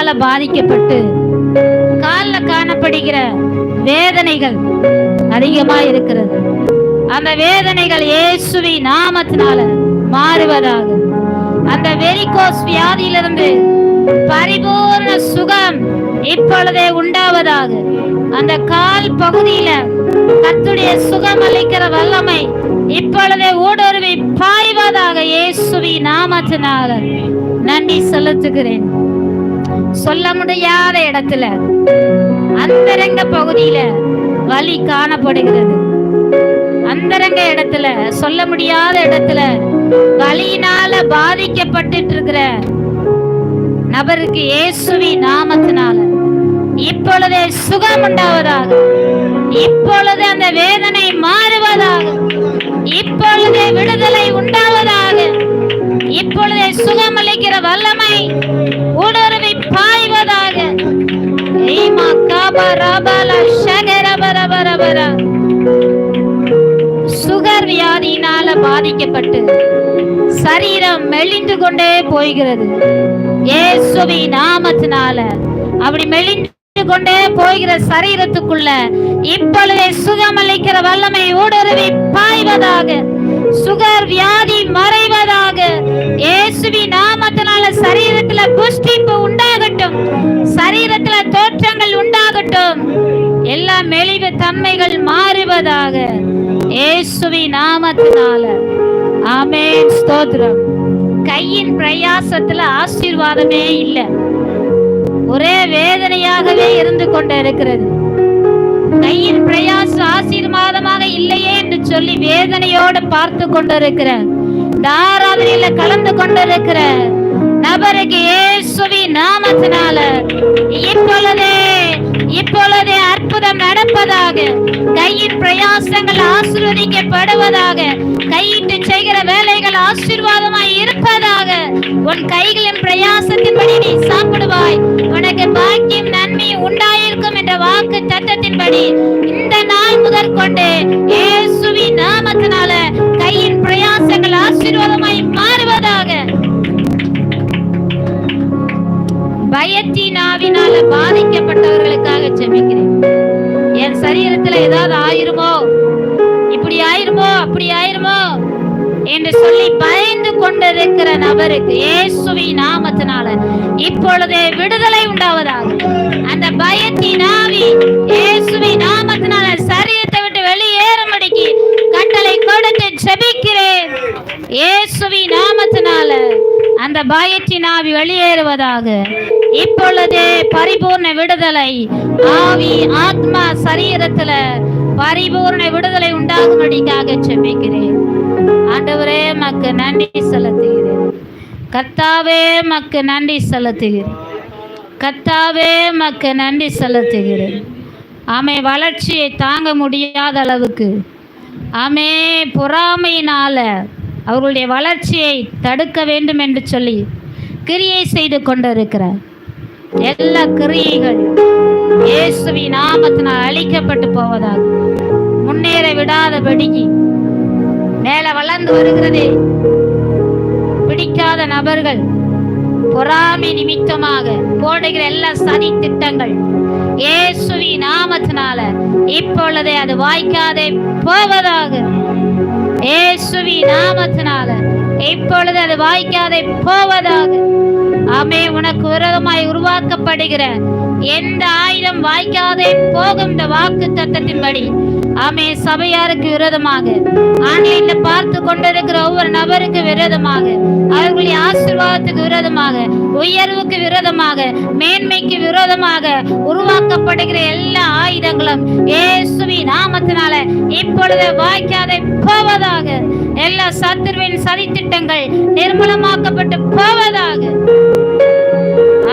வியாதியினால பாதிக்கப்பட்டு காலில் காணப்படுகிற வேதனைகள் அதிகமா இருக்கிறது. அந்த வேதனைகள் இயேசுவின் நாமத்தினால மாறுவதாக. அந்த வெரிகோஸ் வியாதியிலிருந்து பரிபூர்ண சுகம் இப்பொழுதே உண்டாவதாக. அந்த கால் பகுதியில கர்த்தருடைய சுகம் அளிக்கிற வல்லமை இப்பொழுதே ஊடுருவி பாய்வதாக. இயேசுவின் நாமத்தினால நன்றி செலுத்துகிறேன். சொல்ல முடியாத இடத்துல அந்தரங்க பகுதியில வலி காணப்படுகிறது. அந்தரங்க இடத்துல, சொல்ல முடியாத இடத்துல வலியினால பாதிக்கப்பட்டு இருக்கிற நபருக்கு இயேசுவின் நாமத்தினால இப்பொழுதே சுகம் உண்டாவதாக. இப்பொழுது அந்த வேதனை மாறுவதாக. இப்பொழுதே விடுதலை உண்டாவதாக. இப்பொழுதே சுகம் அளிக்கிற வல்லமை ஊடுருவி பாய்வதாக. சுகர் வியாதியினால பாதிக்கப்பட்டு சரீரம் மெலிந்து கொண்டே போகிறது. இயேசுவின் நாமத்தினால அப்படி மெலிந்து கொண்டே போகிற சரீரத்துக்குள்ள இப்பொழுதே சுகம் அளிக்கிற வல்லமை ஊடுருவி பாய்வதாக. சுகர் வியாதி மறைவதாக. இயேசுவின் நாமத்தினால சரீரத்துல புஷ்டிப்பு உண்டாகட்டும். சரீரத்துல தோற்றங்கள் உண்டாகட்டும். எல்லா மெலிவு தன்மைகள் மாறுவதாக. இயேசுவின் நாமத்தினால ஆமென். ஸ்தோத்திரம். கையின் பிரயாசத்துல ஆசீர்வாதமே இல்லை. ஒரே வேதனையாகவே இருந்து கொண்டு இருக்கிறது. கையின் பிரயாசம் ஆசீர்வாதமாக இல்லையே என்று சொல்லி வேதனையோடு பார்த்து கொண்டிருக்கிற ஆராதனையில கலந்து கொண்டிருக்கிற நபருக்கு இயேசுவின் நாமத்தினால இப்பொழுதே அற்புதம் நடப்பதாக. கையின் பிரயாசங்கள் ஆசீர்வதிக்கப்படுவதாக. கையிட்டு செய்கிற வேலைகள் ஆசீர்வாதமாய் இருப்பதாக. உன் கைகளின் பிரயாசத்தின்படி நீ சாப்பிடுவாய். உனக்கு பாக்கியம் நன்மை உண்டாயிருக்கும் என்ற வாக்கு தத்தத்தின்படி இந்த நாள் முதற்கொண்டு இயேசுவின் நாமத்தினால கையின் பிரயாசங்கள் ஆசீர்வாதமாய் மாறுவதாக. பயத்தின் ஆவினால பாதிக்கப்பட்டவர்களுக்காக ஜெபிக்கிறேன். என் சரீரத்துல ஏதாவது ஆயிருமோ, இப்படி ஆயிருமோ, அப்படி ஆயிருமோ என்று சொல்லி பயந்து கொண்டிருக்கிற நபருக்கு இயேசுவின் நாமத்தினால இப்பொழுதே விடுதலை உண்டாவதாக. அந்த பயத்தின் ஆவி இயேசுவின் நாமத்தினால சரீரத்தை விட்டு வெளியேறும்படிக்கு கட்டளை கொடுத்து ஜெபிக்கிறேன். இயேசுவின் நாமத்தினால அந்த பயத்தின் ஆவி வெளியேறுவதாக. இப்பொழுதே பரிபூர்ண விடுதலை ஆவி ஆத்மா சரீரத்துல பரிபூர்ண விடுதலை உண்டாகும்படிக்காக ஜெபிக்கிறேன். ஆண்டவரே மக்கு நன்றி செலுத்துகிறேன். கர்த்தாவே மக்கு நன்றி செலுத்துகிறேன். கர்த்தாவே மக்கு நன்றி செலுத்துகிறேன். ஆமே, வளர்ச்சியை தாங்க முடியாத அளவுக்கு ஆமே பொறாமையினால அவர்களுடைய வளர்ச்சியை தடுக்க வேண்டும் என்று சொல்லி கிரியை செய்து கொண்டிருக்கிறார். எல்லா கிரியைகள் இயேசுவின் நாமத்தினால் அழிக்கப்பட்டு போவதாக. முன்னேற விடாதபடி மேல வளர்ந்து வருகிறது. பிடிக்காத நபர்கள் பொறாமை நிமித்தமாக போடுகிற எல்லா சதி திட்டங்கள் இயேசுவின் நாமத்தினால இப்பொழுதே அது வாய்க்காதே போவதாக. இயேசுவின் நாமத்தினால இப்பொழுது அது வாய்க்காதே போவதாக. ஆமே, உனக்கு விரோதமாய் உருவாக்கப்படுகிற எந்த ஆயுதம் வாய்க்காதே போகும். இந்த வாக்கு தத்தத்தின்படி ஆமே, சபையாருக்கு விரோதமாக, ஆன்லைன்ல பார்த்து கொண்டிருக்கிற ஒவ்வொரு நபருக்கு விரோதமாக, அவர்களுடைய ஆசீர்வாதத்துக்கு விரோதமாக, உயர்வுக்கு விரோதமாக, மேன்மைக்கு விரோதமாக உருவாக்கப்படுகிற எல்லா ஆயுதங்களும் இயேசுவின் நாமத்தினால இப்பொழுது வாய்க்காதே போவதாக. எல்லா சத்துருவின் சதித்திட்டங்கள் நிர்மூலமாக்கப்பட்டு போவதாக.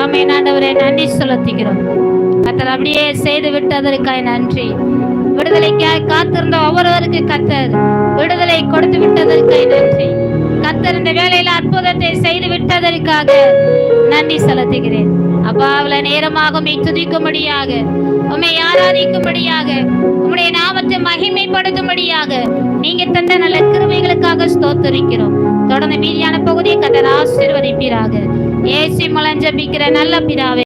ஆமென். ஆண்டவரே நன்றி செலுத்துகிறோம். கர்த்தர் அப்படியே செய்து விட்டதற்காக நன்றி. விடுதலைக்காக காத்திருந்த ஒவ்வொருவருக்கு கர்த்தர் விடுதலை கொடுத்து விட்டதற்காக நன்றி. கர்த்தர் இந்த வேளையில அற்புதத்தை செய்து விட்டதற்காக நன்றி செலுத்துகிறேன். அப்பா, அவளை நேரமாக உம்மை துதிக்கும்படியாக, உம்மை ஆராதிக்கும்படியாக, உம்முடைய நாமத்தை மகிமைப்படுத்தும்படியாக நீங்க தந்த நல்ல கிருபைகளுக்காக ஸ்தோத்திரிக்கிறோம். தொடர்ந்து மீதியான பகுதியை கர்த்தர் ஆசீர்வதிப்பீராக. இயேசு மூலம் ஜெபிக்கிற நல்ல பிதாவே.